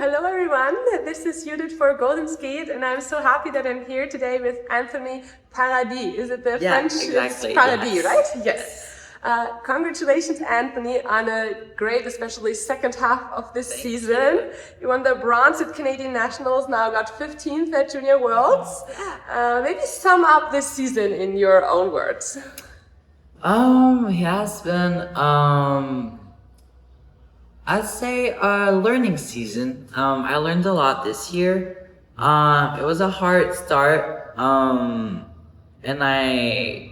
hello everyone. This is Judith for Golden Skate, and I'm so happy that I'm here today with Anthony Paradis. Is it the French? Exactly. It's Paradis, yes. right? Yes. Congratulations, Anthony, on a great, especially second half of this season. You won the bronze at Canadian Nationals, now got 15th at Junior Worlds. Maybe sum up this season in your own words. It has been, I'd say a learning season. I learned a lot this year. It was a hard start, and I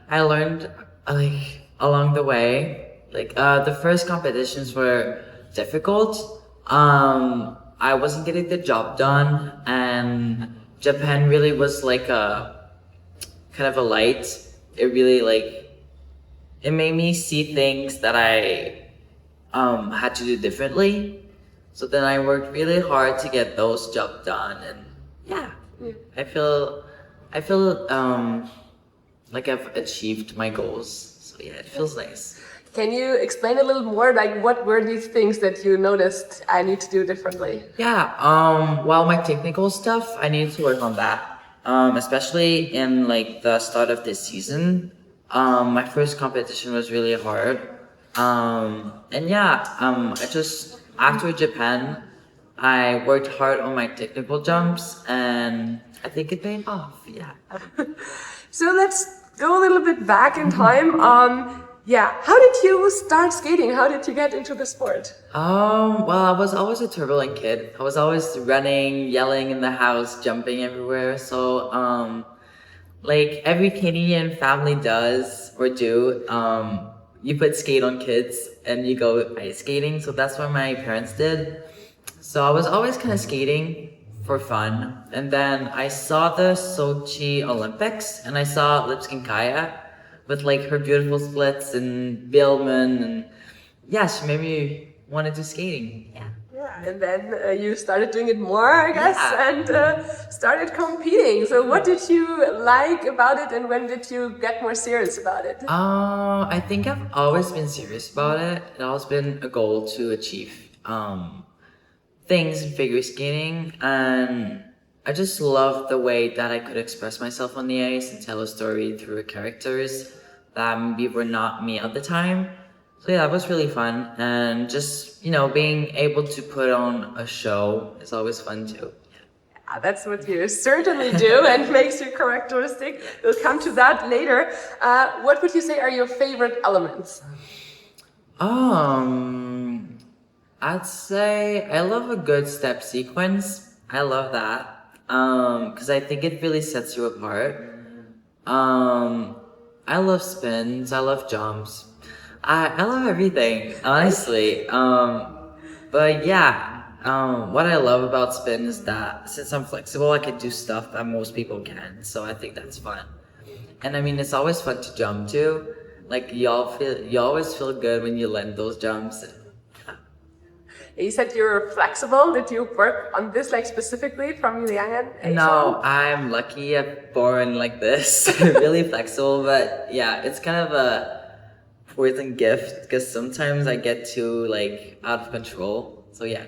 learned like along the way. The first competitions were difficult. I wasn't getting the job done, and Japan really was like a kind of a light. It really it made me see things that I had to do differently. So then I worked really hard to get those jobs done, and I feel like I've achieved my goals. So yeah, it feels nice. Can you explain a little more, like what were these things that you noticed I need to do differently? Yeah, well, my technical stuff, I need to work on that. Especially in like the start of this season. My first competition was really hard. I just, after Japan, I worked hard on my technical jumps, and I think it paid off, yeah. So let's go a little bit back in time. How did you start skating? How did you get into the sport? Well, I was always a turbulent kid. I was always running, yelling in the house, jumping everywhere. So, like every Canadian family does or do, you put skate on kids and you go ice skating. So that's what my parents did. So I was always kind of skating for fun. And then I saw the Sochi Olympics and I saw Lipskinskaya with like her beautiful splits and Billman, and yeah, she made me want to do skating. Yeah, and then you started doing it more, I guess, and started competing. So what did you like about it, and when did you get more serious about it? I think I've always been serious about it. It's always been a goal to achieve things in figure skating, and I just love the way that I could express myself on the ice and tell a story through characters that maybe were not me at the time. So yeah, that was really fun, and just, being able to put on a show is always fun too. Yeah, that's what you certainly do and makes you characteristic. We'll come to that later. What would you say are your favorite elements? I'd say I love a good step sequence. I love that. Because I think it really sets you apart. I love spins, I love jumps. I love everything, honestly. What I love about spin is that since I'm flexible, I can do stuff that most people can. So I think that's fun. And I mean, it's always fun to jump too. Like you always feel good when you land those jumps. You said you're flexible. Did you work on this specifically from the young age? No, I'm lucky I'm born like this, really flexible. But yeah, it's kind of a poison gift because sometimes I get too out of control. So yeah.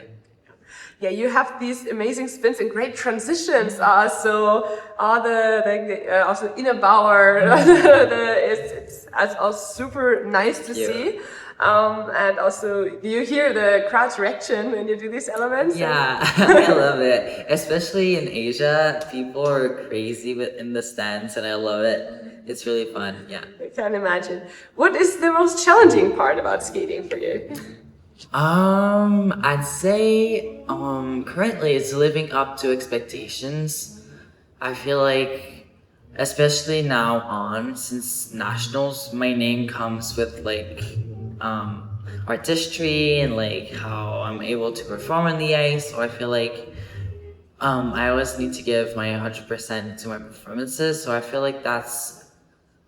Yeah, you have these amazing spins and great transitions. So all also inner power, it's also super nice to see. And also, do you hear the crowd's reaction when you do these elements? Yeah, I love it. Especially in Asia, people are crazy in the stands, and I love it. It's really fun, yeah. I can imagine. What is the most challenging part about skating for you? I'd say currently it's living up to expectations. I feel like, especially now on, since nationals, my name comes with artistry and how I'm able to perform on the ice. So I feel like I always need to give my 100% to my performances. So I feel like that's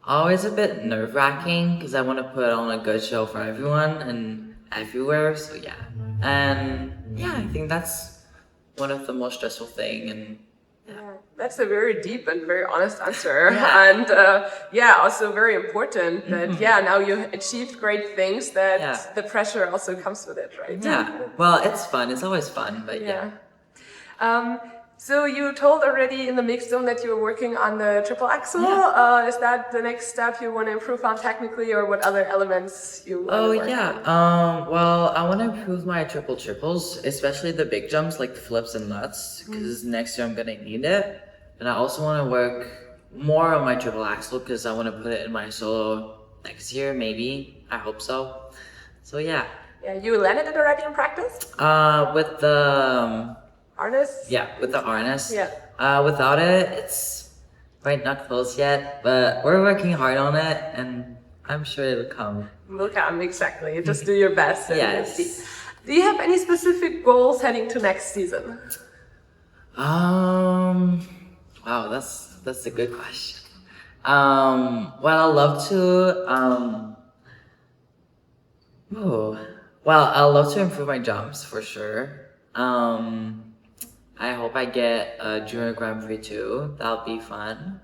always a bit nerve-wracking because I want to put on a good show for everyone and everywhere. So yeah, and yeah, I think that's one of the most stressful thing. And Yeah, that's a very deep and very honest answer, Yeah. and also very important that now you achieved great things. That Yeah. the pressure also comes with it, right? Yeah. Well, it's fun. It's always fun, but Yeah. So you told already in the mix zone that you were working on the triple axel. Yeah. Is that the next step you want to improve on technically, or what other elements you want Oh to work yeah. on? Well, I want to improve my triples, especially the big jumps like the flips and nuts, because next year I'm gonna need it. And I also want to work more on my triple axel because I want to put it in my solo next year, maybe. I hope so. So yeah. Yeah, you landed it already in practice? With the Harness? yeah, with the harness. Yeah. Without it, it's right not close yet, but we're working hard on it, and I'm sure it'll come. Will come, exactly. Just do your best. And Yes. see. Do you have any specific goals heading to next season? Wow, that's a good question. Well, I love to I love to improve my jumps for sure. I hope I get a Junior Grand Prix too. That'll be fun.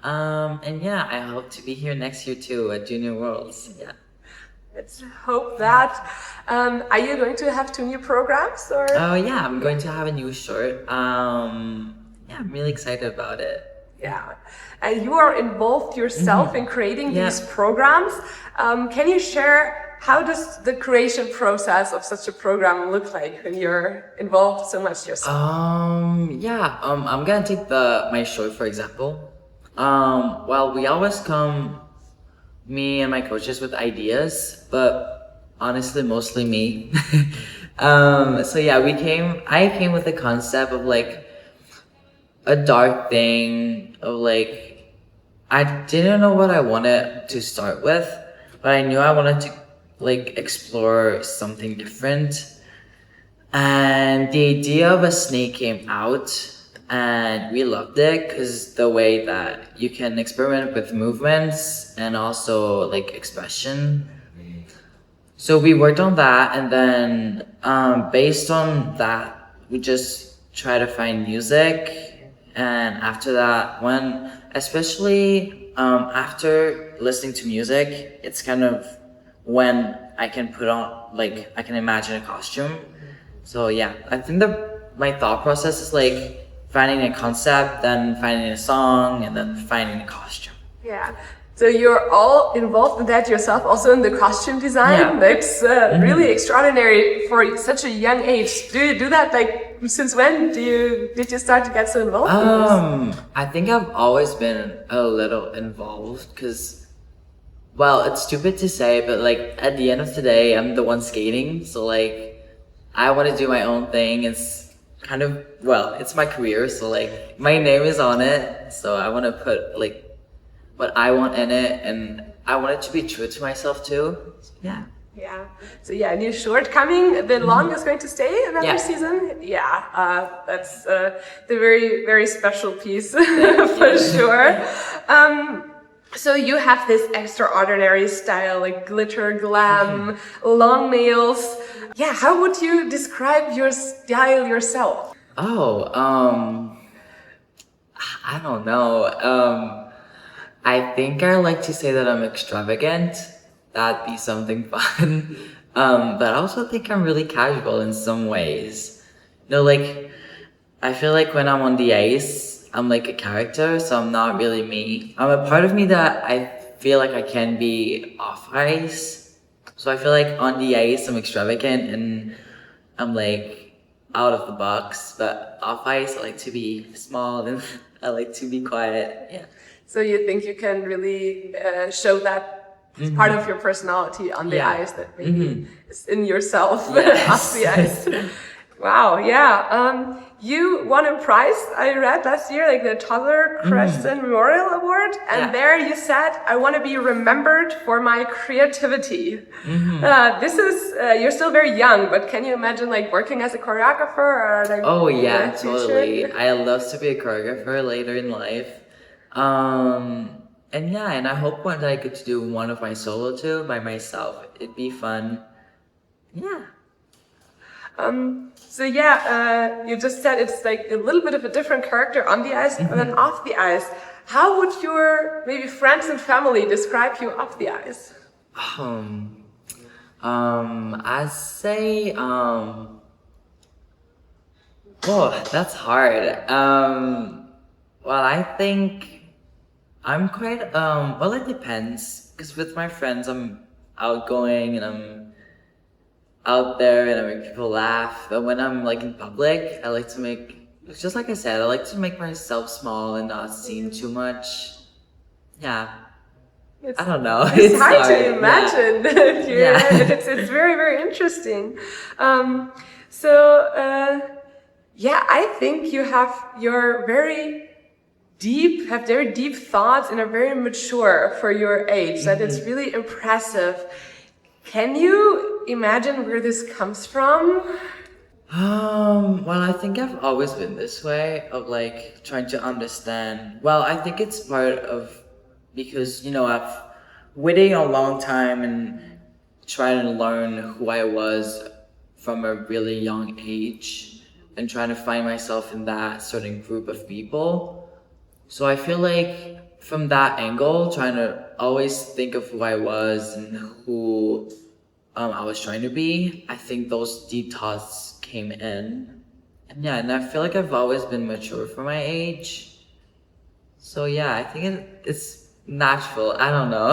And yeah, I hope to be here next year too at Junior Worlds. Yeah. Let's hope that. Are you going to have 2 new programs, or? Oh yeah, I'm going to have a new short. Yeah, I'm really excited about it. Yeah, and you are involved yourself in creating these programs. Can you share how does the creation process of such a program look like when you're involved so much yourself? I'm gonna take my short for example. Well, we always come, me and my coaches, with ideas, but honestly, mostly me. So yeah, I came with the concept of like a dark thing of like, I didn't know what I wanted to start with, but I knew I wanted to like explore something different. And the idea of a snake came out, and we loved it because the way that you can experiment with movements and also like expression. So we worked on that, and then based on that, we just try to find music. And after that, especially after listening to music, it's kind of when I can put on, like, I can imagine a costume. So yeah, I think my thought process is like finding a concept, then finding a song, and then finding a costume. Yeah. So you're all involved in that yourself, also in the costume design. Yeah. That's really extraordinary for such a young age. Do you do that like since when? Did you start to get so involved in this? I think I've always been a little involved because, well, it's stupid to say, but like at the end of the day, I'm the one skating, so like I want to do my own thing. It's kind of, well, it's my career, so like my name is on it, so I want to put like what I want in it, and I want it to be true to myself too. So, yeah. Yeah. So yeah, a new short coming. The long is going to stay another Yeah. season. Yeah. That's the very, very special piece for sure. So you have this extraordinary style, like glitter, glam, long nails. Yeah. How would you describe your style yourself? I don't know. I think I like to say that I'm extravagant. That'd be something fun. But I also think I'm really casual in some ways. You know, like, I feel like when I'm on the ice, I'm like a character, so I'm not really me. I'm a part of me that I feel like I can be off ice. So I feel like on the ice, I'm extravagant and I'm like out of the box. But off ice, I like to be small and I like to be quiet. Yeah. So you think you can really show that part of your personality on the ice that maybe is in yourself off the ice. Wow, yeah. You won a prize, I read last year, like the Toddler Crescent Memorial Award, and there you said, I want to be remembered for my creativity. This is, you're still very young, but can you imagine like working as a choreographer or like? Oh yeah, in the future? totally. I love to be a choreographer later in life. And I hope one day I get to do one of my solo too by myself. It'd be fun. Yeah. So yeah, you just said it's like a little bit of a different character on the ice than off the ice. How would your maybe friends and family describe you off the ice? I'd say, oh, that's hard. Well, I think I'm quite, well, it depends. Because with my friends, I'm outgoing and I'm out there and I make people laugh. But when I'm like in public, I like to make, just like I said, I like to make myself small and not seem too much. Yeah. I don't know. It's hard to imagine. Yeah. It's very, very interesting. So, yeah, I think you have your very deep thoughts and are very mature for your age. That it's really impressive. Can you imagine where this comes from? Well, I think I've always been this way of like trying to understand. Well, I think it's part of because, I've waited a long time and trying to learn who I was from a really young age and trying to find myself in that certain group of people. So I feel like from that angle, trying to always think of who I was and who I was trying to be, I think those deep thoughts came in. And yeah, and I feel like I've always been mature for my age. So yeah, I think it's natural. I don't know.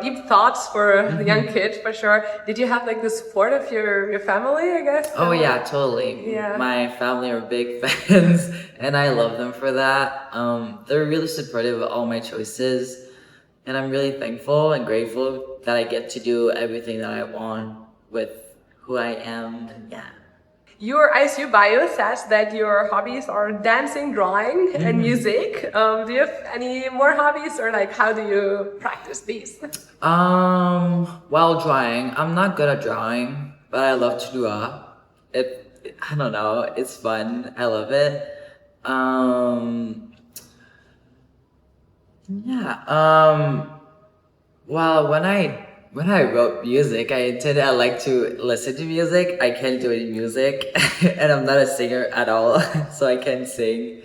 Deep thoughts for a young kid for sure. Did you have like the support of your family, I guess? Oh yeah, totally. Yeah. My family are big fans, and I love them for that. They're really supportive of all my choices, and I'm really thankful and grateful that I get to do everything that I want with who I am. And yeah. Your ISU bio says that your hobbies are dancing, drawing, and music. Do you have any more hobbies, or like how do you practice these? Well, drawing. I'm not good at drawing, but I love to draw. I don't know. It's fun. I love it. Yeah. Well, when I wrote music, I like to listen to music. I can't do any music, and I'm not a singer at all, so I can't sing.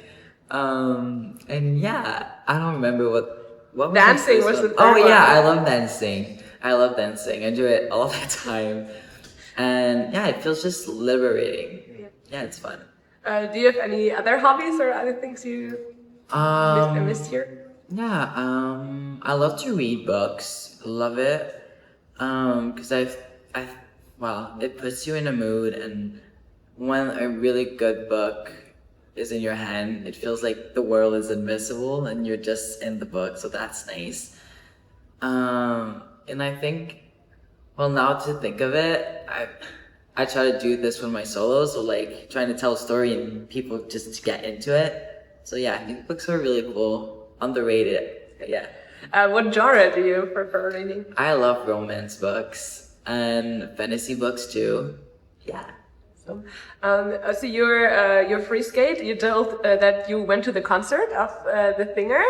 And yeah, I don't remember what was Dancing the was first the one. third Oh yeah, one. I love dancing. I love dancing. I do it all the time, and yeah, it feels just liberating. Yeah, it's fun. Do you have any other hobbies or other things you missed here? Yeah, I love to read books. Love it. Because well, it puts you in a mood, and when a really good book is in your hand, it feels like the world is invisible and you're just in the book, so that's nice. And I think, well, now to think of it, I try to do this with my solos, so like trying to tell a story and people just to get into it. So yeah, I think books are really cool, underrated. Yeah. What genre do you prefer reading? I love romance books and fantasy books too. Yeah. So your free skate. You told that you went to the concert of the singer.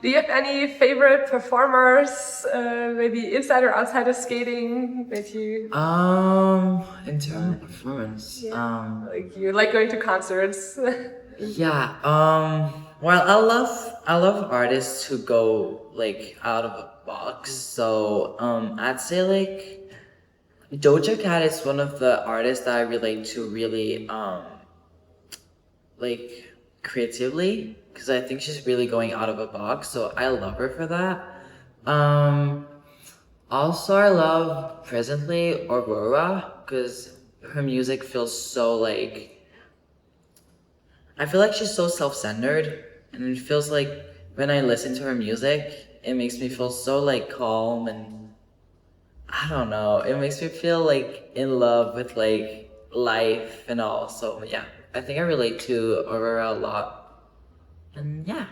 Do you have any favorite performers, maybe inside or outside of skating that you? In terms of performance, like you like going to concerts. yeah. Well, I love artists who go like out of a box. So I'd say like Doja Cat is one of the artists that I relate to really like creatively, because I think she's really going out of a box. So I love her for that. Also, I love presently Aurora because her music feels so like. I feel like she's so self-centered, and it feels like when I listen to her music, it makes me feel so like calm, and I don't know, it makes me feel like in love with like life and all. So yeah, I think I relate to Aurora a lot. And yeah,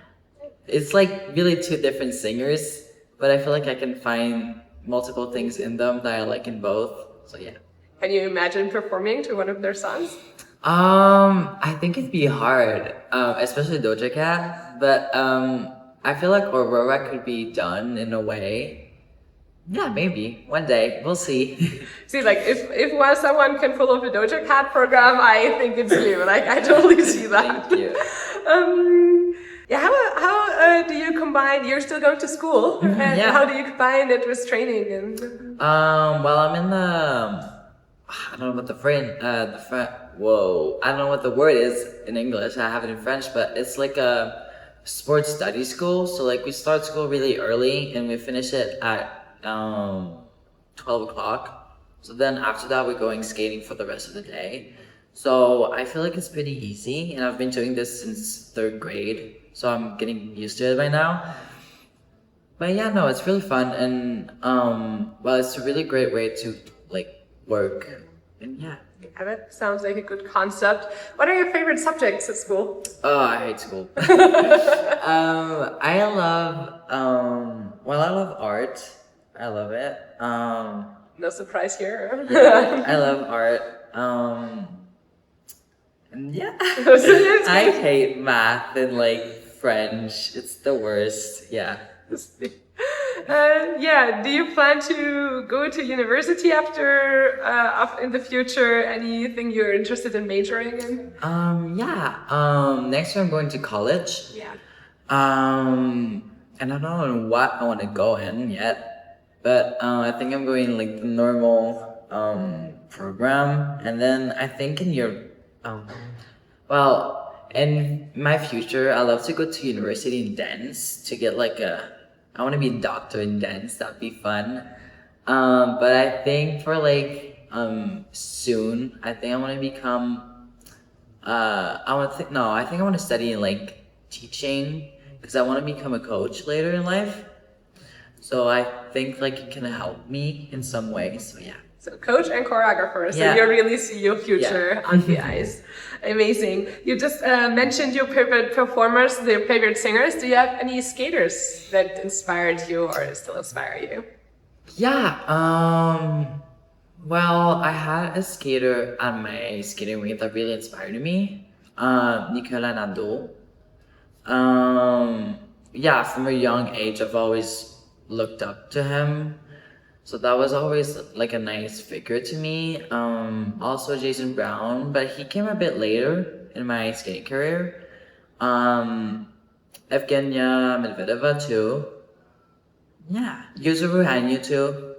it's like really two different singers, but I feel like I can find multiple things in them that I like in both. So yeah. Can you imagine performing to one of their songs? I think it'd be hard, especially Doja Cat, but I feel like Aurora could be done in a way. Yeah, maybe one day we'll see. See, like if someone can pull off a Doja Cat program, I think it's you. Like I totally see that. Thank you. Yeah, how do you combine? You're still going to school, and yeah. how do you combine it with training? And Well, I'm in the. I don't know what Whoa, I don't know what the word is in English. I have it in French, but it's like a sports study school. So like we start school really early and we finish it at 12 o'clock. So then after that we're going skating for the rest of the day. So I feel like it's pretty easy, and I've been doing this since 3rd grade. So I'm getting used to it by now. But yeah, no, it's really fun, and well, it's a really great way to like work, and yeah. yeah, that sounds like a good concept. What are your favorite subjects at school? Oh, I hate school. I love well, I love art. I love it. No surprise here. Yeah, I love art. And yeah, I hate math and like French. It's the worst. Yeah. Yeah, do you plan to go to university after in the future? Anything you're interested in majoring in? Yeah. Next year I'm going to college. Yeah. And I don't know what I want to go in yet, but I think I'm going like the normal program, and then I think in your well, in my future I love to go to university in dance to get like I want to be a doctor in dance. That'd be fun. But I think for like soon, I think I want to become. I think I want to study in like teaching because I want to become a coach later in life. So I think like it can help me in some way. So yeah. So coach and choreographer. So Yeah. you really see your future on the ice. Amazing. You just mentioned your favorite performers, your favorite singers. Do you have any skaters that inspired you or still inspire you? Yeah. Well, I had a skater on my skating rink that really inspired me. Nicola Nando. Yeah, from a young age, I've always looked up to him. So that was always like a nice figure to me. Also Jason Brown, but he came a bit later in my skating career. Evgenia Medvedeva too. Yeah, Yuzuru Hanyu too.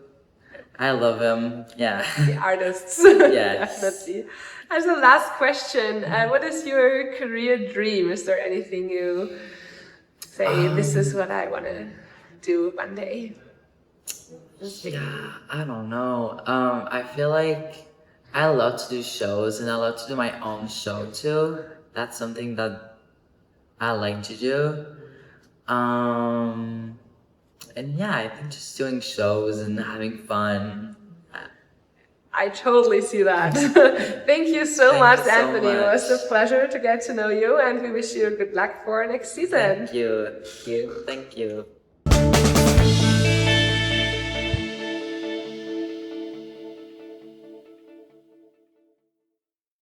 I love him. Yeah. The artists. Yes. Definitely. As a last question, what is your career dream? Is there anything you say, this is what I want to do one day? Yeah, I don't know. I feel like I love to do shows, and I love to do my own show too. That's something that I like to do. And yeah, I think just doing shows and having fun. I totally see that. Thank you so Thank much, you so Anthony. It was much. a pleasure to get to know you, and we wish you good luck for next season. Thank you. Thank you. Thank you.